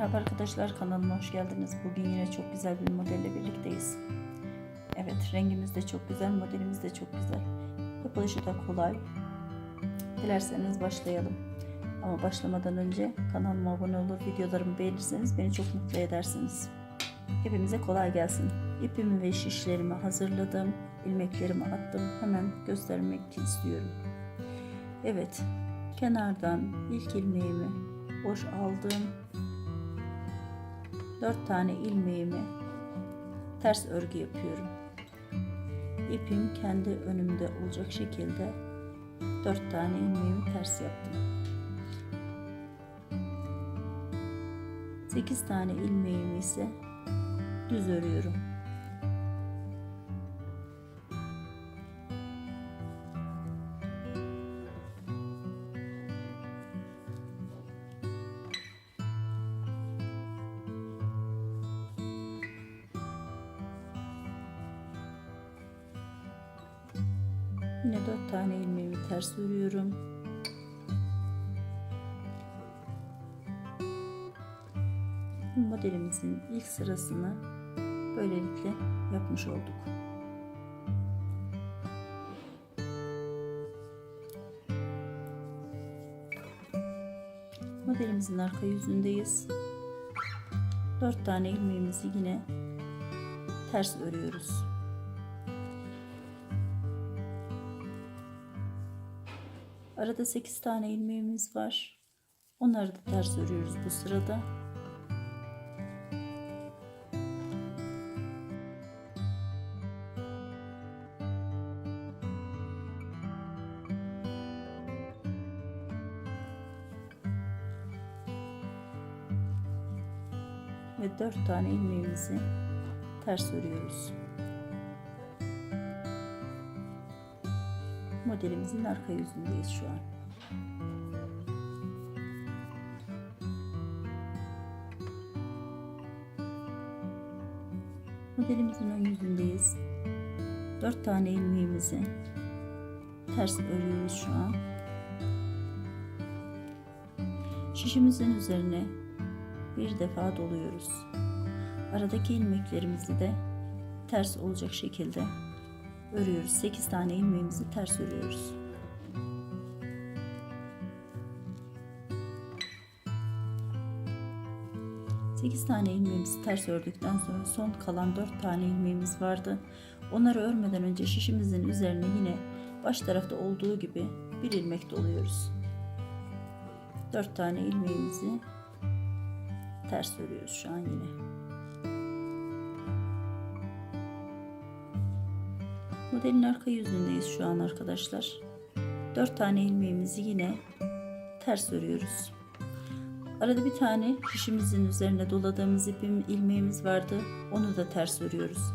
Merhaba arkadaşlar, kanalıma hoş geldiniz. Bugün yine çok güzel bir modelle birlikteyiz. Evet, rengimiz de çok güzel, modelimiz de çok güzel. Yapılışı da kolay. Dilerseniz başlayalım. Ama başlamadan önce kanalıma abone olur, videolarımı beğenirseniz beni çok mutlu edersiniz. Hepimize kolay gelsin. İpimi ve şişlerimi hazırladım. İlmeklerimi attım. Hemen göstermek istiyorum. Evet, kenardan ilk ilmeğimi boş aldım. 4 tane ilmeğimi ters örgü yapıyorum. İpim kendi önümde olacak şekilde 4 tane ilmeğimi ters yaptım. 8 tane ilmeğimi ise düz örüyorum. Yine 4 tane ilmeğimi ters örüyorum. Modelimizin ilk sırasını böylelikle yapmış olduk. Modelimizin arka yüzündeyiz. 4 tane ilmeğimizi yine ters örüyoruz. Arada 8 tane ilmeğimiz var. Onları da ters örüyoruz bu sırada. Ve 4 tane ilmeğimizi ters örüyoruz. Modelimizin arka yüzündeyiz şu an. Modelimizin ön yüzündeyiz. 4 tane ilmeğimizi ters örüyoruz şu an. Şişimizin üzerine bir defa doluyoruz. Aradaki ilmeklerimizi de ters olacak şekilde örüyoruz. 8 tane ilmeğimizi ters örüyoruz. Sekiz tane ilmeğimizi ters ördükten sonra son kalan 4 tane ilmeğimiz vardı. Onları örmeden önce şişimizin üzerine yine baş tarafta olduğu gibi bir ilmek doluyoruz. 4 tane ilmeğimizi ters örüyoruz şu an yine. Modelin arka yüzündeyiz şu an arkadaşlar. 4 tane ilmeğimizi yine ters örüyoruz. Arada bir tane şişimizin üzerine doladığımız ilmeğimiz vardı. Onu da ters örüyoruz.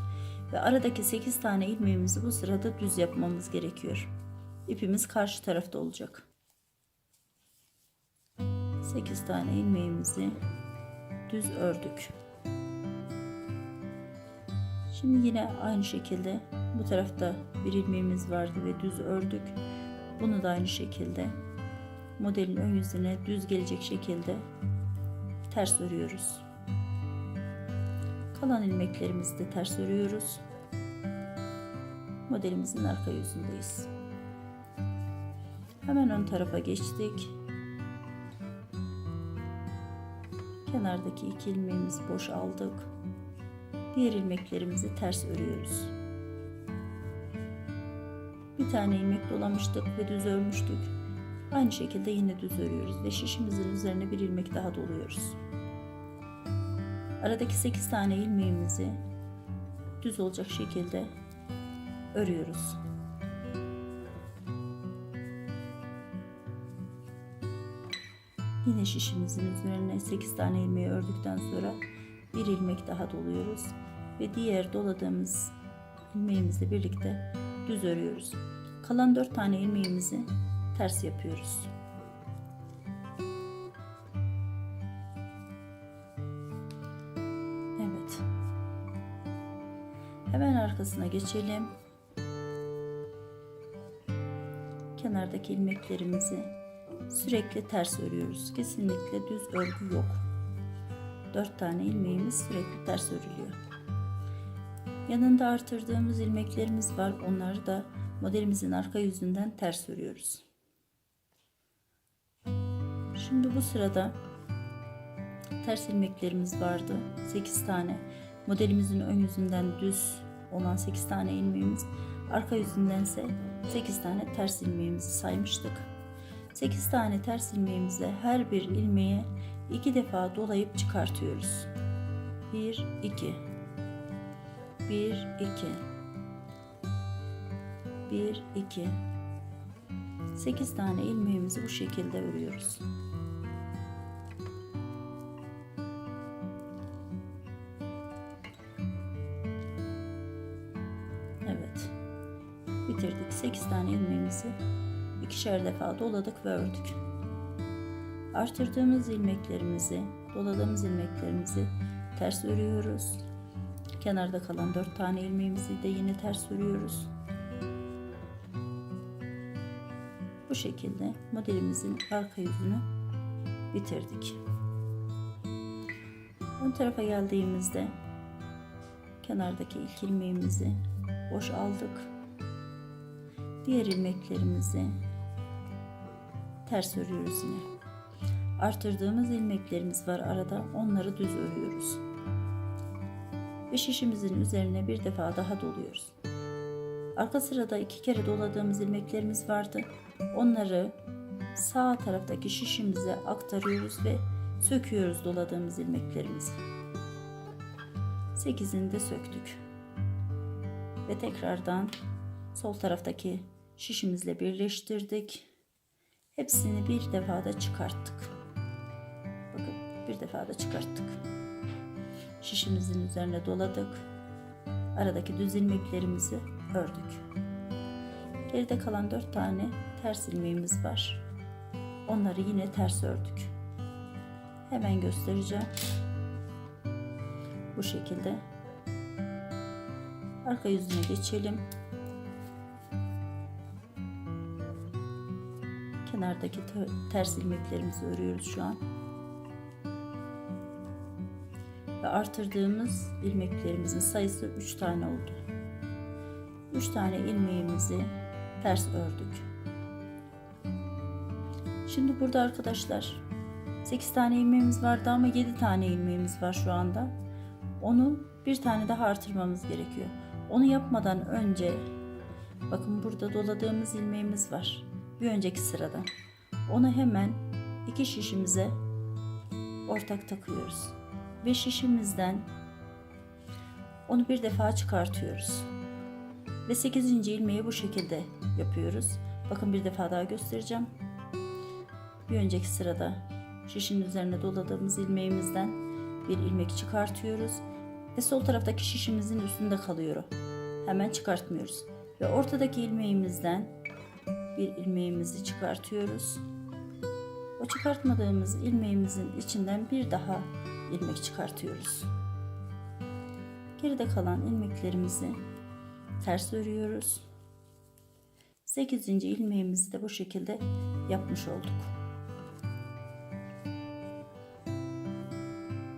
Ve aradaki 8 tane ilmeğimizi bu sırada düz yapmamız gerekiyor. İpimiz karşı tarafta olacak. 8 tane ilmeğimizi düz ördük. Şimdi yine aynı şekilde bu tarafta bir ilmeğimiz vardı ve düz ördük. Bunu da aynı şekilde modelin ön yüzüne düz gelecek şekilde ters örüyoruz. Kalan ilmeklerimizi de ters örüyoruz. Modelimizin arka yüzündeyiz. Hemen ön tarafa geçtik. Kenardaki 2 ilmeğimizi boş aldık. Diğer ilmeklerimizi ters örüyoruz. Bir tane ilmek dolamıştık ve düz örmüştük. Aynı şekilde yine düz örüyoruz ve şişimizin üzerine bir ilmek daha doluyoruz. Aradaki 8 tane ilmeğimizi düz olacak şekilde örüyoruz. Yine şişimizin üzerine 8 tane ilmeği ördükten sonra bir ilmek daha doluyoruz ve diğer doladığımız ilmeğimizle birlikte düz örüyoruz. Kalan 4 tane ilmeğimizi ters yapıyoruz. Evet. Hemen arkasına geçelim. Kenardaki ilmeklerimizi sürekli ters örüyoruz. Kesinlikle düz örgü yok. 4 tane ilmeğimiz sürekli ters örülüyor. Yanında artırdığımız ilmeklerimiz var. Onları da modelimizin arka yüzünden ters örüyoruz. Şimdi bu sırada ters ilmeklerimiz vardı. 8 tane. Modelimizin ön yüzünden düz olan 8 tane ilmeğimiz, arka yüzünden ise 8 tane ters ilmeğimizi saymıştık. 8 tane ters ilmeğimize her bir ilmeğe 2 defa dolayıp çıkartıyoruz. 1 2 1 2 1 2 8 tane ilmeğimizi bu şekilde örüyoruz. Evet. Bitirdik. 8 tane ilmeğimizi ikişer defa doladık ve ördük. Artırdığımız ilmeklerimizi, doladığımız ilmeklerimizi ters örüyoruz. Kenarda kalan 4 tane ilmeğimizi de yine ters örüyoruz. Bu şekilde modelimizin arka yüzünü bitirdik. Ön tarafa geldiğimizde kenardaki ilk ilmeğimizi boş aldık. Diğer ilmeklerimizi ters örüyoruz yine. Artırdığımız ilmeklerimiz var arada, onları düz örüyoruz. Ve şişimizin üzerine bir defa daha doluyoruz. Arka sırada 2 kere doladığımız ilmeklerimiz vardı. Onları sağ taraftaki şişimize aktarıyoruz ve söküyoruz doladığımız ilmeklerimizi. 8'ini de söktük. Ve tekrardan sol taraftaki şişimizle birleştirdik. Hepsini bir defada çıkarttık. Bakın, bir defada çıkarttık. Şişimizin üzerine doladık. Aradaki düz ilmeklerimizi ördük. Geride kalan 4 tane ters ilmeğimiz var. Onları yine ters ördük. Hemen göstereceğim. Bu şekilde. Arka yüzüne geçelim. Kenardaki ters ilmeklerimizi örüyoruz şu an. Ve artırdığımız ilmeklerimizin sayısı 3 tane oldu. 3 tane ilmeğimizi ters ördük. Şimdi burada arkadaşlar 8 tane ilmeğimiz vardı ama 7 tane ilmeğimiz var şu anda. Onu bir tane daha artırmamız gerekiyor. Onu yapmadan önce bakın burada doladığımız ilmeğimiz var. Bir önceki sırada. Onu hemen 2 şişimize ortak takıyoruz. Ve şişimizden onu bir defa çıkartıyoruz. Ve 8. ilmeği bu şekilde yapıyoruz. Bakın bir defa daha göstereceğim. Bir önceki sırada şişin üzerine doladığımız ilmeğimizden bir ilmek çıkartıyoruz. Ve sol taraftaki şişimizin üstünde kalıyor. Hemen çıkartmıyoruz. Ve ortadaki ilmeğimizden bir ilmeğimizi çıkartıyoruz. O çıkartmadığımız ilmeğimizin içinden bir daha ilmek çıkartıyoruz. Geride kalan ilmeklerimizi ters örüyoruz. 8. ilmeğimizi de bu şekilde yapmış olduk.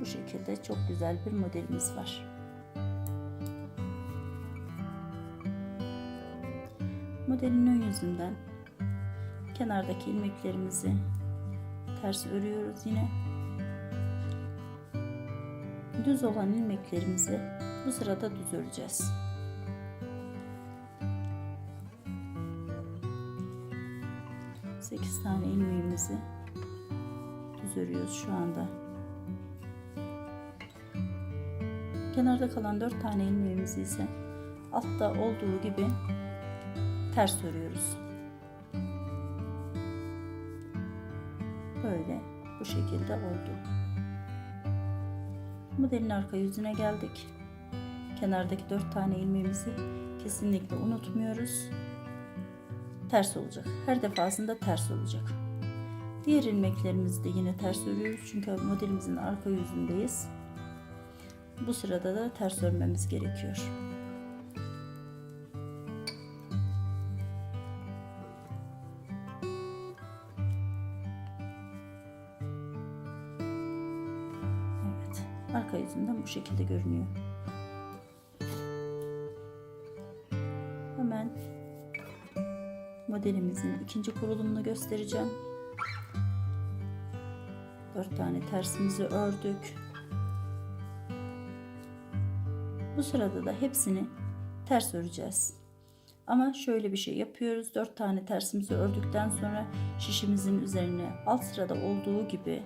Bu şekilde çok güzel bir modelimiz var. Modelin ön yüzünden kenardaki ilmeklerimizi ters örüyoruz yine. Düz olan ilmeklerimizi bu sırada düz öreceğiz. Sekiz tane ilmeğimizi düz örüyoruz şu anda. Kenarda kalan 4 tane ilmeğimizi ise altta olduğu gibi ters örüyoruz. Böyle bu şekilde oldu. Modelin arka yüzüne geldik. Kenardaki 4 tane ilmeğimizi kesinlikle unutmuyoruz. Ters olacak. Her defasında ters olacak. Diğer ilmeklerimizi de yine ters örüyoruz. Çünkü modelimizin arka yüzündeyiz. Bu sırada da ters örmemiz gerekiyor. Evet. Arka yüzünden bu şekilde görünüyor. Hemen modelimizin ikinci kurulumunu göstereceğim. 4 tane tersimizi ördük. Bu sırada da hepsini ters öreceğiz. Ama şöyle bir şey yapıyoruz. 4 tane tersimizi ördükten sonra şişimizin üzerine alt sırada olduğu gibi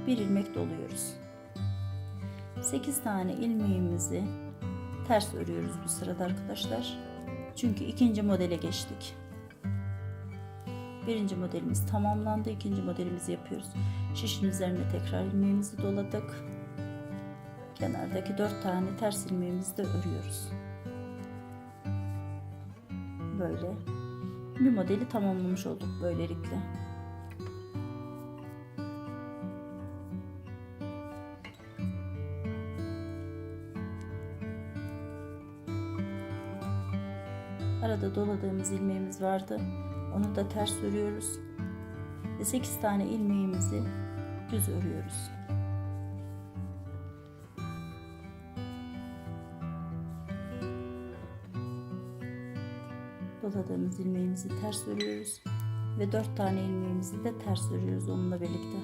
bir ilmek doluyoruz. 8 tane ilmeğimizi ters örüyoruz bu sırada arkadaşlar. Çünkü ikinci modele geçtik. Birinci modelimiz tamamlandı. İkinci modelimizi yapıyoruz. Şişin üzerine tekrar ilmeğimizi doladık. Kenardaki 4 tane ters ilmeğimizi de örüyoruz. Böyle bir modeli tamamlamış olduk böylelikle. Arada doladığımız ilmeğimiz vardı. Onu da ters örüyoruz. Ve 8 tane ilmeğimizi düz örüyoruz. Doladığımız ilmeğimizi ters örüyoruz. Ve 4 tane ilmeğimizi de ters örüyoruz onunla birlikte.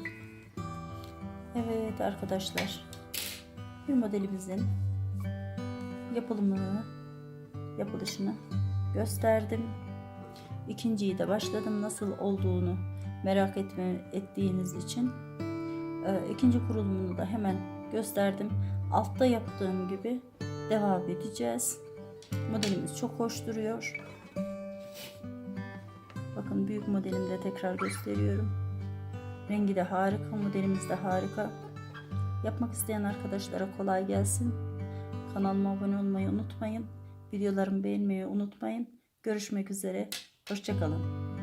Evet arkadaşlar. Bir modelimizin yapılışını gösterdim. İkinciyi de başladım. Nasıl olduğunu merak ettiğiniz için ikinci kurulumunu da hemen gösterdim. Altta yaptığım gibi devam edeceğiz. Modelimiz çok hoş duruyor. Bakın büyük modelimde tekrar gösteriyorum. Rengi de harika, modelimiz de harika. Yapmak isteyen arkadaşlara kolay gelsin. Kanalıma abone olmayı unutmayın. Videolarımı beğenmeyi unutmayın. Görüşmek üzere. Hoşça kalın.